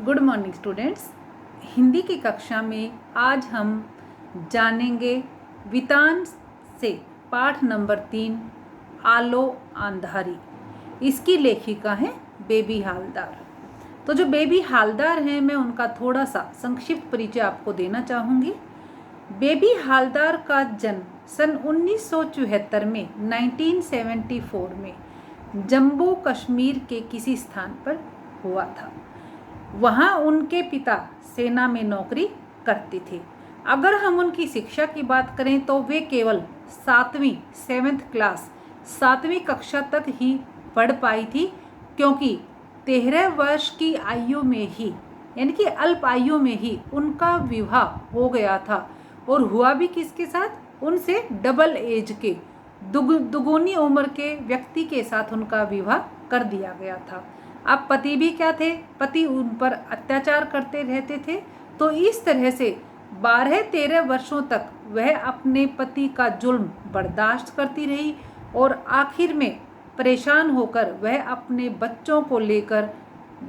Good morning students. Hindi की कक्षा में आज हम जानेंगे वितान से पाठ नंबर 3 आलो आंधारी। इसकी लेखिका है बेबी हालदार। तो जो बेबी हालदार हैं मैं उनका थोड़ा सा संक्षिप्त परिचय आपको देना चाहूँगी। बेबी हालदार का जन्म सन 1974 में 1974 में जम्मू कश्मीर के किसी स्थान पर हुआ था। वहाँ उनके पिता सेना में नौकरी करते थे। अगर हम उनकी शिक्षा की बात करें तो वे केवल 7वीं कक्षा तक ही पढ़ पाई थी, क्योंकि 13 वर्ष की आयु में ही यानी कि अल्प आयु में ही उनका विवाह हो गया था। और हुआ भी किसके साथ? उनसे डबल एज के दुगुनी उम्र के व्यक्ति के साथ उनका विवाह कर दिया गया था। अब पति भी क्या थे? पति उन पर अत्याचार करते रहते थे। तो इस तरह से 12-13 वर्षों तक वह अपने पति का जुल्म बर्दाश्त करती रही और आखिर में परेशान होकर वह अपने बच्चों को लेकर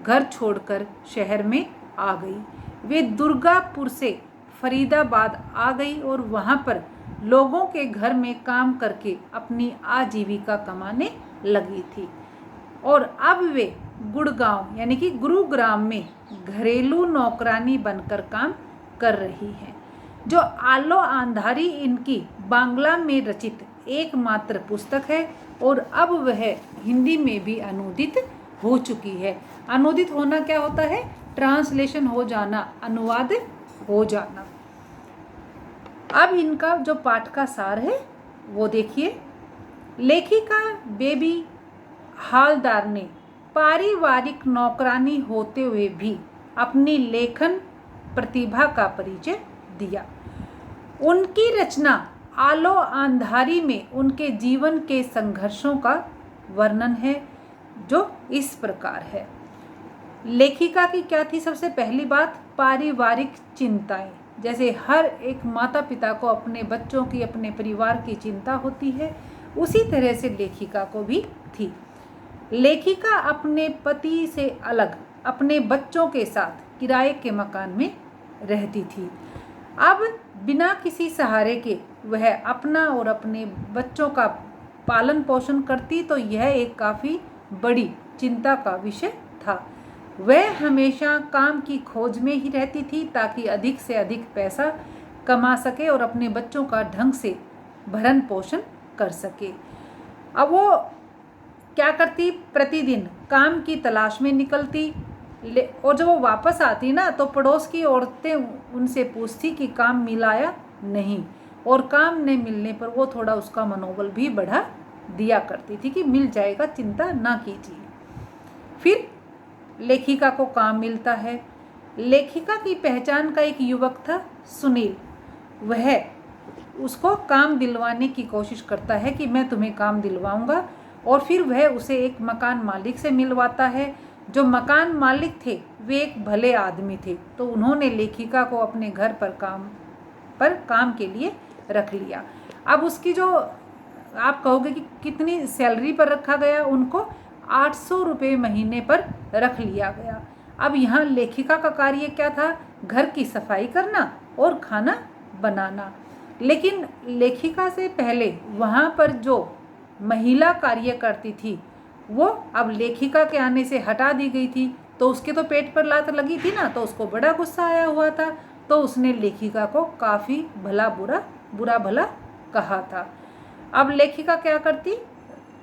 घर छोड़कर शहर में आ गई। वे दुर्गापुर से फरीदाबाद आ गई और वहाँ पर लोगों के घर में काम करके अपनी आजीविका कमाने लगी थी। और अब वे गुड़गांव यानी कि गुरुग्राम में घरेलू नौकरानी बनकर काम कर रही हैं। जो आलो आंधारी इनकी बांग्ला में रचित एकमात्र पुस्तक है और अब वह हिंदी में भी अनुदित हो चुकी है। अनुदित होना क्या होता है? ट्रांसलेशन हो जाना, अनुवाद हो जाना। अब इनका जो पाठ का सार है वो देखिए। लेखिका बेबी हालदार ने पारिवारिक नौकरानी होते हुए भी अपनी लेखन प्रतिभा का परिचय दिया। उनकी रचना आलो आंधारी में उनके जीवन के संघर्षों का वर्णन है, जो इस प्रकार है। लेखिका की क्या थी? सबसे पहली बात, पारिवारिक चिंताएं। जैसे हर एक माता पिता को अपने बच्चों की, अपने परिवार की चिंता होती है, उसी तरह से लेखिका को भी थी। लेखिका अपने पति से अलग अपने बच्चों के साथ किराए के मकान में रहती थी। अब बिना किसी सहारे के वह अपना और अपने बच्चों का पालन पोषण करती, तो यह एक काफ़ी बड़ी चिंता का विषय था। वह हमेशा काम की खोज में ही रहती थी ताकि अधिक से अधिक पैसा कमा सके और अपने बच्चों का ढंग से भरण पोषण कर सके। अब वो क्या करती? प्रतिदिन काम की तलाश में निकलती और जब वो वापस आती ना तो पड़ोस की औरतें उनसे पूछती कि काम मिला या नहीं, और काम न मिलने पर वो थोड़ा उसका मनोबल भी बढ़ा दिया करती थी कि मिल जाएगा, चिंता ना कीजिए। फिर लेखिका को काम मिलता है। लेखिका की पहचान का एक युवक था, सुनील। वह उसको काम दिलवाने की कोशिश करता है कि मैं तुम्हें काम दिलवाऊंगा, और फिर वह उसे एक मकान मालिक से मिलवाता है। जो मकान मालिक थे वे एक भले आदमी थे, तो उन्होंने लेखिका को अपने घर पर काम के लिए रख लिया। अब उसकी जो आप कहोगे कि कितनी सैलरी पर रखा गया, उनको 800 रुपये महीने पर रख लिया गया। अब यहाँ लेखिका का कार्य क्या था? घर की सफाई करना और खाना बनाना। लेकिन लेखिका से पहले वहाँ पर जो महिला कार्य करती थी वो अब लेखिका के आने से हटा दी गई थी, तो उसके तो पेट पर लात लगी थी ना, तो उसको बड़ा गुस्सा आया हुआ था। तो उसने लेखिका को काफ़ी बुरा भला कहा था। अब लेखिका क्या करती?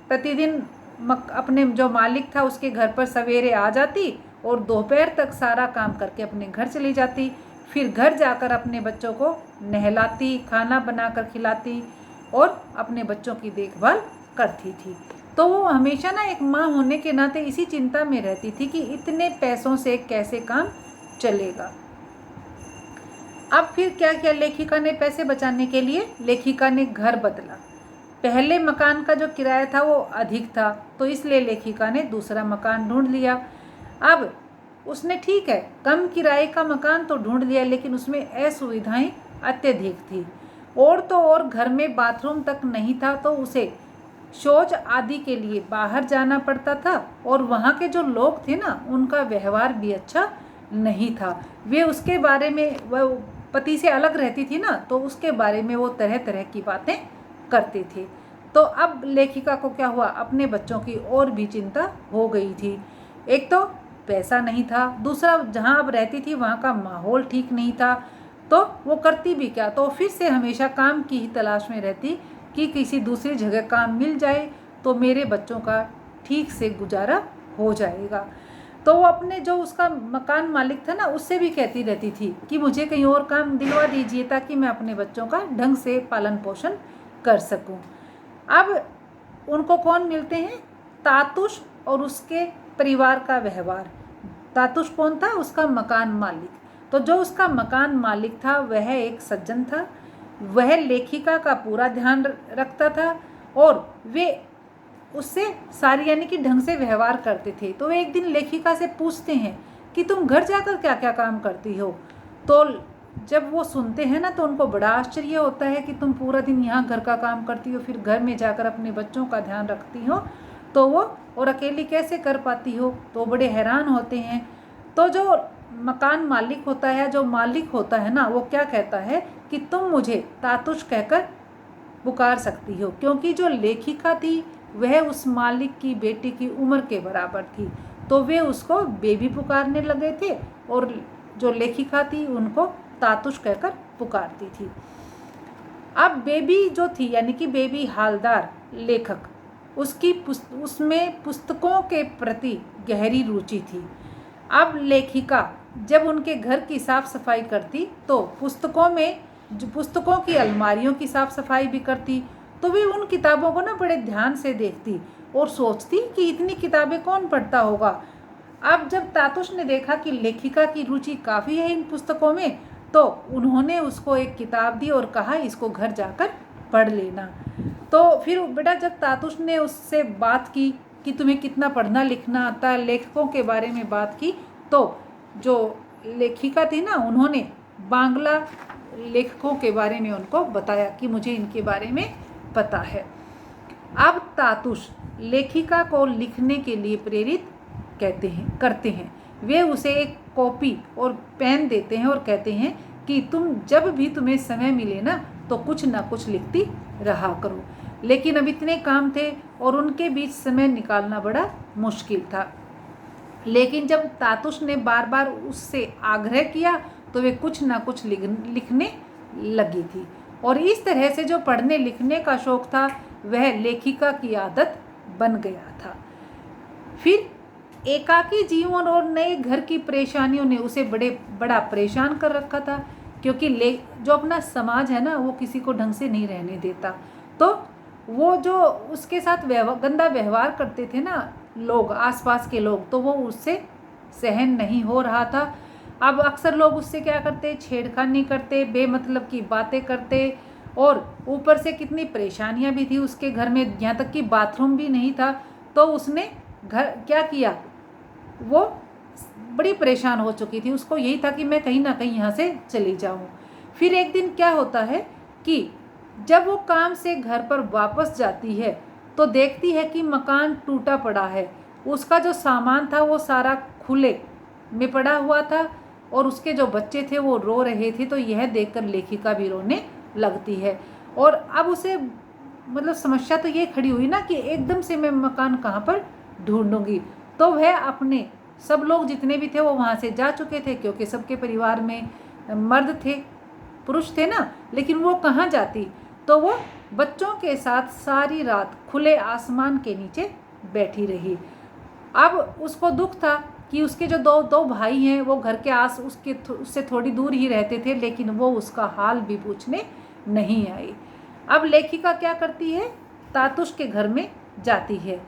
प्रतिदिन अपने जो मालिक था उसके घर पर सवेरे आ जाती और दोपहर तक सारा काम करके अपने घर चली जाती। फिर घर जाकर अपने बच्चों को नहलाती, खाना बनाकर खिलाती और अपने बच्चों की देखभाल करती थी। तो वो हमेशा ना एक माँ होने के नाते इसी चिंता में रहती थी कि इतने पैसों से कैसे काम चलेगा। अब फिर क्या किया लेखिका ने? पैसे बचाने के लिए लेखिका ने घर बदला। पहले मकान का जो किराया था वो अधिक था, तो इसलिए लेखिका ने दूसरा मकान ढूंढ लिया। अब उसने ठीक है कम किराए का मकान तो ढूंढ लिया, लेकिन उसमें असुविधाएं अत्यधिक थी। और तो और घर में बाथरूम तक नहीं था, तो उसे शौच आदि के लिए बाहर जाना पड़ता था, और वहाँ के जो लोग थे ना उनका व्यवहार भी अच्छा नहीं था। वे उसके बारे में, वह पति से अलग रहती थी ना, तो उसके बारे में वो तरह तरह की बातें करते थे। तो अब लेखिका को क्या हुआ, अपने बच्चों की और भी चिंता हो गई थी। एक तो पैसा नहीं था, दूसरा जहाँ अब रहती थी वहाँ का माहौल ठीक नहीं था, तो वो करती भी क्या, तो फिर से हमेशा काम की ही तलाश में रहती कि किसी दूसरी जगह काम मिल जाए तो मेरे बच्चों का ठीक से गुजारा हो जाएगा। तो वो अपने जो उसका मकान मालिक था ना, उससे भी कहती रहती थी कि मुझे कहीं और काम दिलवा दीजिए ताकि मैं अपने बच्चों का ढंग से पालन पोषण कर सकूं। अब उनको कौन मिलते हैं, तातुश और उसके परिवार का व्यवहार। तातुश कौन था, उसका मकान मालिक। तो जो उसका मकान मालिक था वह एक सज्जन था, वह लेखिका का पूरा ध्यान रखता था और वे उससे सारी यानी कि ढंग से व्यवहार करते थे। तो वे एक दिन लेखिका से पूछते हैं कि तुम घर जाकर क्या क्या काम करती हो। तो जब वो सुनते हैं ना तो उनको बड़ा आश्चर्य होता है कि तुम पूरा दिन यहाँ घर का काम करती हो, फिर घर में जाकर अपने बच्चों का ध्यान रखती हो, तो वो और अकेली कैसे कर पाती हो। तो बड़े हैरान होते हैं। तो जो मकान मालिक होता है, जो मालिक होता है ना, वो क्या कहता है कि तुम मुझे तातुश कहकर पुकार सकती हो, क्योंकि जो लेखिका थी वह उस मालिक की बेटी की उम्र के बराबर थी। तो वे उसको बेबी पुकारने लगे थे और जो लेखिका थी उनको तातुश कहकर पुकारती थी। अब बेबी जो थी यानी कि बेबी हालदार लेखक, उसकी उसमें पुस्तकों के प्रति गहरी रुचि थी। अब लेखिका जब उनके घर की साफ सफाई करती तो पुस्तकों की अलमारियों की साफ सफाई भी करती। तो वे उन किताबों को ना बड़े ध्यान से देखती और सोचती कि इतनी किताबें कौन पढ़ता होगा। अब जब तातुश ने देखा कि लेखिका की रुचि काफ़ी है इन पुस्तकों में, तो उन्होंने उसको एक किताब दी और कहा इसको घर जाकर पढ़ लेना। तो फिर बेटा जब तातुश ने उससे बात की कि तुम्हें कितना पढ़ना लिखना आता है, लेखकों के बारे में बात की, तो जो लेखिका थी ना, उन्होंने बांग्ला लेखकों के बारे में उनको बताया कि मुझे इनके बारे में पता है। अब तातुश लेखिका को लिखने के लिए प्रेरित करते हैं। वे उसे एक कॉपी और पेन देते हैं और कहते हैं कि तुम जब भी तुम्हें समय मिले ना तो कुछ ना कुछ लिखती रहा करो। लेकिन अब इतने काम थे और उनके बीच समय निकालना बड़ा मुश्किल था। लेकिन जब तातुश ने बार बार उससे आग्रह किया तो वे कुछ ना कुछ लिखने लगी थी। और इस तरह से जो पढ़ने लिखने का शौक था वह लेखिका की आदत बन गया था। फिर एकाकी जीवन और नए घर की परेशानियों ने उसे बड़ा परेशान कर रखा था, क्योंकि जो अपना समाज है ना वो किसी को ढंग से नहीं रहने देता। तो वो जो उसके साथ गंदा व्यवहार करते थे ना लोग, आसपास के लोग, तो वो उससे सहन नहीं हो रहा था। अब अक्सर लोग उससे क्या करते, छेड़खानी करते, बेमतलब की बातें करते और ऊपर से कितनी परेशानियां भी थी उसके घर में, यहाँ तक कि बाथरूम भी नहीं था। तो उसने घर क्या किया, वो बड़ी परेशान हो चुकी थी, उसको यही था कि मैं कहीं ना कहीं यहाँ से चली जाऊँ। फिर एक दिन क्या होता है कि जब वो काम से घर पर वापस जाती है तो देखती है कि मकान टूटा पड़ा है। उसका जो सामान था वो सारा खुले में पड़ा हुआ था और उसके जो बच्चे थे वो रो रहे थे। तो यह देखकर लेखिका भी रोने लगती है। और अब उसे मतलब समस्या तो ये खड़ी हुई ना कि एकदम से मैं मकान कहाँ पर ढूंढूंगी। तो वह अपने सब लोग जितने भी थे वो वहाँ से जा चुके थे, क्योंकि सबके परिवार में मर्द थे, पुरुष थे ना, लेकिन वो कहाँ जाती। तो वो बच्चों के साथ सारी रात खुले आसमान के नीचे बैठी रही। अब उसको दुख था कि उसके जो दो भाई हैं वो घर के उससे थोड़ी दूर ही रहते थे, लेकिन वो उसका हाल भी पूछने नहीं आई। अब लेखिका क्या करती है, तातुश के घर में जाती है।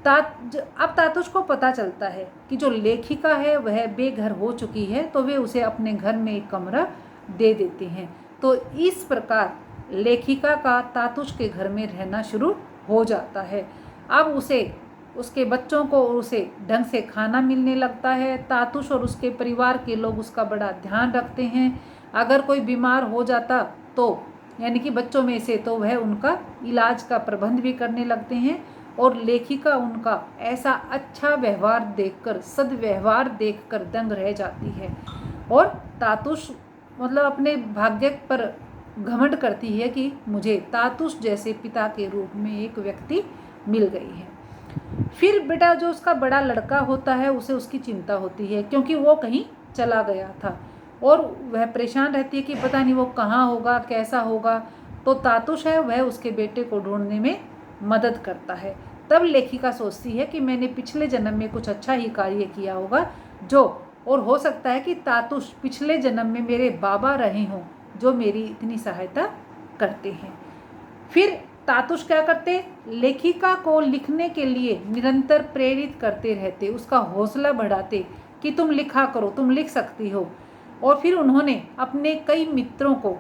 अब तातुश को पता चलता है कि जो लेखिका है वह बेघर हो चुकी है, तो वे उसे अपने घर में एक कमरा दे देते हैं। तो इस प्रकार लेखिका का तातुश के घर में रहना शुरू हो जाता है। अब उसके बच्चों को उसे ढंग से खाना मिलने लगता है। तातुश और उसके परिवार के लोग उसका बड़ा ध्यान रखते हैं। अगर कोई बीमार हो जाता तो यानी कि बच्चों में से, तो वह उनका इलाज का प्रबंध भी करने लगते हैं। और लेखिका उनका ऐसा अच्छा व्यवहार देखकर, सद्व्यवहार देखकर दंग रह जाती है और तातुश मतलब अपने भाग्य पर घमंड करती है कि मुझे तातुश जैसे पिता के रूप में एक व्यक्ति मिल गई है। फिर बेटा जो उसका बड़ा लड़का होता है उसे उसकी चिंता होती है क्योंकि वो कहीं चला गया था और वह परेशान रहती है कि पता नहीं वो कहाँ होगा, कैसा होगा। तो तातुश है वह उसके बेटे को ढूंढने में मदद करता है। तब लेखिका सोचती है कि मैंने पिछले जन्म में कुछ अच्छा ही कार्य किया होगा और हो सकता है कि तातुश पिछले जन्म में मेरे बाबा रहे हों जो मेरी इतनी सहायता करते हैं। फिर तातुश क्या करते, लेखिका को लिखने के लिए निरंतर प्रेरित करते रहते, उसका हौसला बढ़ाते कि तुम लिखा करो, तुम लिख सकती हो। और फिर उन्होंने अपने कई मित्रों को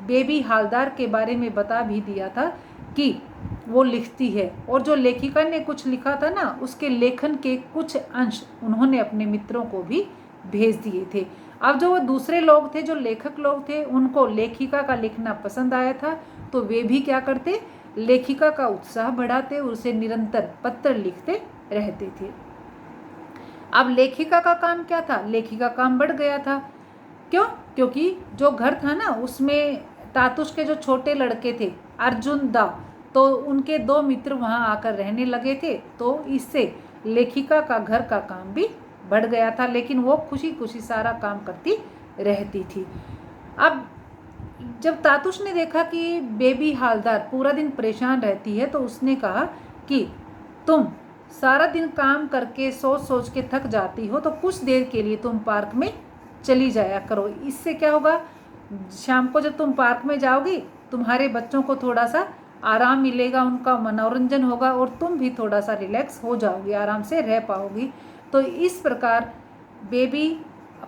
बेबी हालदार के बारे में बता भी दिया था कि वो लिखती है और जो लेखिका ने कुछ लिखा था ना उसके लेखन के कुछ अंश उन्होंने अपने मित्रों को भी भेज दिए थे। अब जो वो दूसरे लोग थे, जो लेखक लोग थे, उनको लेखिका का लिखना पसंद आया था तो वे भी क्या करते, लेखिका का उत्साह बढ़ाते और उसे निरंतर पत्र लिखते रहते थे। अब लेखिका का काम क्या था, लेखिका काम बढ़ गया था। क्यों? क्योंकि जो घर था ना उसमें तातुश के जो छोटे लड़के थे अर्जुन दा, तो उनके 2 मित्र वहाँ आकर रहने लगे थे, तो इससे लेखिका का घर का काम भी बढ़ गया था, लेकिन वो खुशी खुशी सारा काम करती रहती थी। अब जब तातुश ने देखा कि बेबी हालदार पूरा दिन परेशान रहती है तो उसने कहा कि तुम सारा दिन काम करके सोच सोच के थक जाती हो तो कुछ देर के लिए तुम पार्क में चली जाया करो। इससे क्या होगा, शाम को जब तुम पार्क में जाओगी तुम्हारे बच्चों को थोड़ा सा आराम मिलेगा, उनका मनोरंजन होगा और तुम भी थोड़ा सा रिलैक्स हो जाओगी, आराम से रह पाओगी। तो इस प्रकार बेबी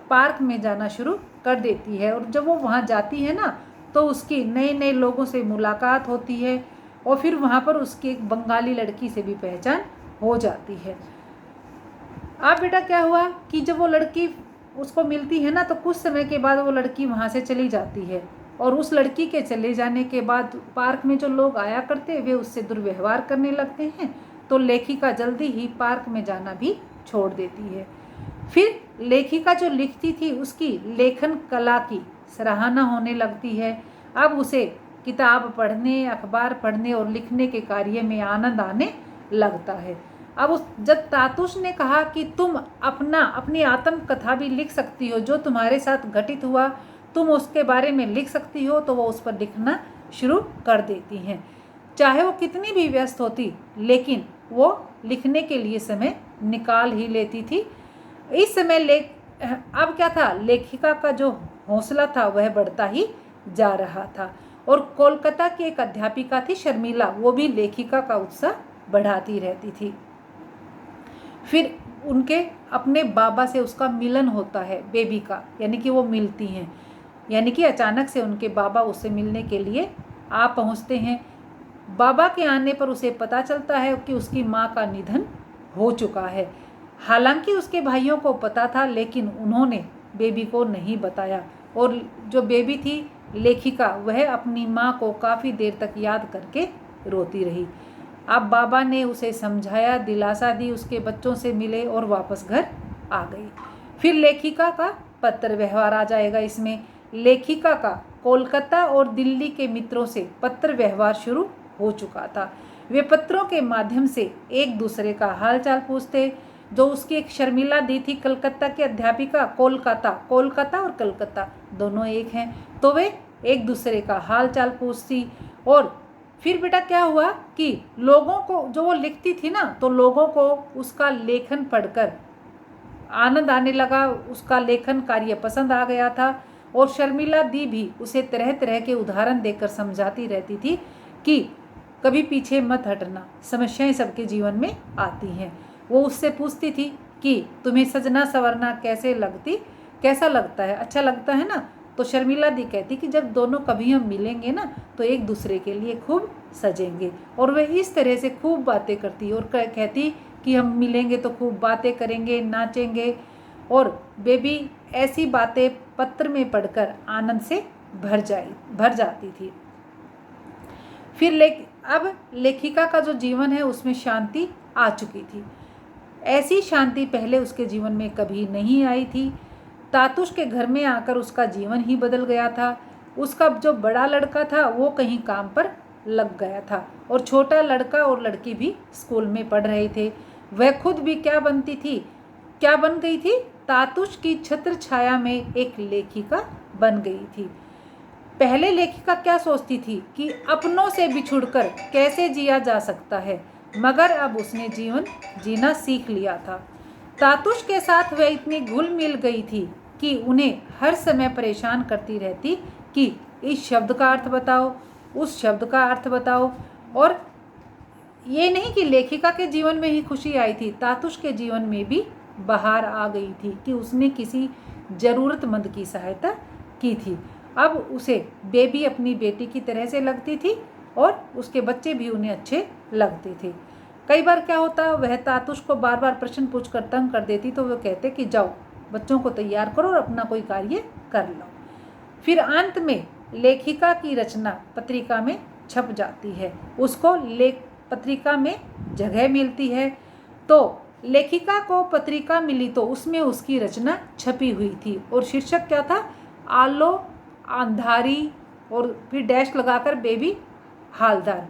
पार्क में जाना शुरू कर देती है और जब वो वहाँ जाती है ना तो उसकी नए नए लोगों से मुलाकात होती है और फिर वहाँ पर उसकी एक बंगाली लड़की से भी पहचान हो जाती है। अब बेटा क्या हुआ कि जब वो लड़की उसको मिलती है ना तो कुछ समय के बाद वो लड़की वहाँ से चली जाती है और उस लड़की के चले जाने के बाद पार्क में जो लोग आया करते वे उससे दुर्व्यवहार करने लगते हैं, तो लेखिका जल्दी ही पार्क में जाना भी छोड़ देती है। फिर लेखिका जो लिखती थी उसकी लेखन कला की सराहना होने लगती है। अब उसे किताब पढ़ने, अखबार पढ़ने और लिखने के कार्य में आनंद आने लगता है। अब जब तातुश ने कहा कि तुम अपनी आत्मकथा भी लिख सकती हो, जो तुम्हारे साथ घटित हुआ तुम उसके बारे में लिख सकती हो, तो वो उस पर लिखना शुरू कर देती हैं। चाहे वो कितनी भी व्यस्त होती लेकिन वो लिखने के लिए समय निकाल ही लेती थी। इस समय अब क्या था, लेखिका का जो हौसला था वह बढ़ता ही जा रहा था और कोलकाता की एक अध्यापिका थी शर्मिला, वो भी लेखिका का उत्साह बढ़ाती रहती थी। फिर उनके अपने बाबा से उसका मिलन होता है बेबी का, यानी कि वो मिलती हैं, यानी कि अचानक से उनके बाबा उससे मिलने के लिए आ पहुंचते हैं। बाबा के आने पर उसे पता चलता है कि उसकी माँ का निधन हो चुका है। हालांकि उसके भाइयों को पता था लेकिन उन्होंने बेबी को नहीं बताया और जो बेबी थी लेखिका वह अपनी माँ को काफ़ी देर तक याद करके रोती रही। अब बाबा ने उसे समझाया, दिलासा दी, उसके बच्चों से मिले और वापस घर आ गई। फिर लेखिका का पत्र व्यवहार आ जाएगा। इसमें लेखिका का कोलकाता और दिल्ली के मित्रों से पत्र व्यवहार शुरू हो चुका था। वे पत्रों के माध्यम से एक दूसरे का हालचाल पूछते। जो उसकी एक शर्मिला दी थी कलकत्ता की अध्यापिका, कोलकाता और कलकत्ता दोनों एक हैं, तो वे एक दूसरे का हालचाल पूछती। और फिर बेटा क्या हुआ कि लोगों को, जो वो लिखती थी ना, तो लोगों को उसका लेखन पढ़कर आनंद आने लगा, उसका लेखन कार्य पसंद आ गया था और शर्मिला दी भी उसे तरह तरह के उदाहरण देकर समझाती रहती थी कि कभी पीछे मत हटना, समस्याएं सबके जीवन में आती हैं। वो उससे पूछती थी कि तुम्हें सजना संवरना कैसा लगता है, अच्छा लगता है ना? तो शर्मिला दी कहती कि जब दोनों कभी हम मिलेंगे ना तो एक दूसरे के लिए खूब सजेंगे। और वे इस तरह से खूब बातें करती और कहती कि हम मिलेंगे तो खूब बातें करेंगे, नाचेंगे। और बेबी ऐसी बातें पत्र में पढ़कर आनंद से भर जाती थी। फिर अब लेखिका का जो जीवन है उसमें शांति आ चुकी थी। ऐसी शांति पहले उसके जीवन में कभी नहीं आई थी। तातुश के घर में आकर उसका जीवन ही बदल गया था। उसका जो बड़ा लड़का था वो कहीं काम पर लग गया था और छोटा लड़का और लड़की भी स्कूल में पढ़ रहे थे। वह खुद भी क्या बन गई थी? तातुश की छत्र छाया में एक लेखिका बन गई थी। पहले लेखिका क्या सोचती थी कि अपनों से बिछुड़कर कैसे जिया जा सकता है, मगर अब उसने जीवन जीना सीख लिया था। तातुश के साथ वह इतनी घुल मिल गई थी कि उन्हें हर समय परेशान करती रहती कि इस शब्द का अर्थ बताओ, उस शब्द का अर्थ बताओ। और ये नहीं कि लेखिका के जीवन में ही खुशी आई थी, तातुश के जीवन में भी बहार आ गई थी कि उसने किसी ज़रूरतमंद की सहायता की थी। अब उसे बेबी अपनी बेटी की तरह से लगती थी और उसके बच्चे भी उन्हें अच्छे लगते थे। कई बार क्या होता, वह तातुश को बार बार प्रश्न पूछकर तंग कर देती तो वह कहते कि जाओ बच्चों को तैयार करो और अपना कोई कार्य कर लो। फिर अंत में लेखिका की रचना पत्रिका में छप जाती है, उसको पत्रिका में जगह मिलती है। तो लेखिका को पत्रिका मिली तो उसमें उसकी रचना छपी हुई थी और शीर्षक क्या था? आलो अंधारी और फिर डैश लगाकर बेबी हालदार।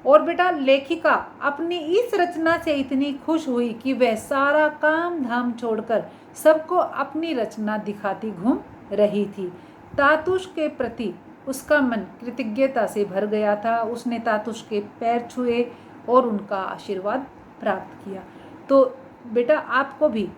और बेटा लेखिका अपनी इस रचना से इतनी खुश हुई कि वह सारा काम धाम छोड़कर सबको अपनी रचना दिखाती घूम रही थी। तातुश के प्रति उसका मन कृतज्ञता से भर गया था। उसने तातुश के पैर छुए और उनका आशीर्वाद प्राप्त किया। तो बेटा आपको भी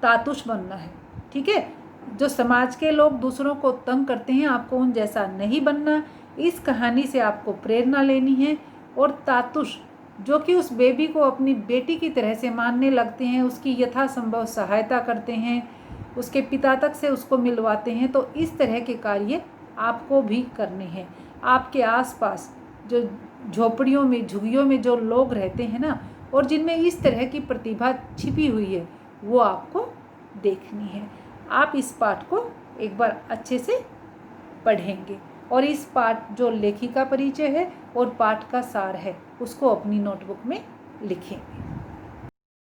तातुश बनना है, ठीक है? जो समाज के लोग दूसरों को तंग करते हैं, आपको उन जैसा नहीं बनना। इस कहानी से आपको प्रेरणा लेनी है और तातुश जो कि उस बेबी को अपनी बेटी की तरह से मानने लगते हैं, उसकी यथासंभव सहायता करते हैं, उसके पिता तक से उसको मिलवाते हैं। तो इस तरह के कार्य आपको भी करने हैं। आपके आसपास जो झोपड़ियों में झुग्गियों में जो लोग रहते हैं ना, और जिनमें इस तरह की प्रतिभा छिपी हुई है, वो आपको देखनी है। आप इस पाठ को एक बार अच्छे से पढ़ेंगे और इस पाठ जो लेखिका परिचय है और पाठ का सार है उसको अपनी नोटबुक में लिखेंगे।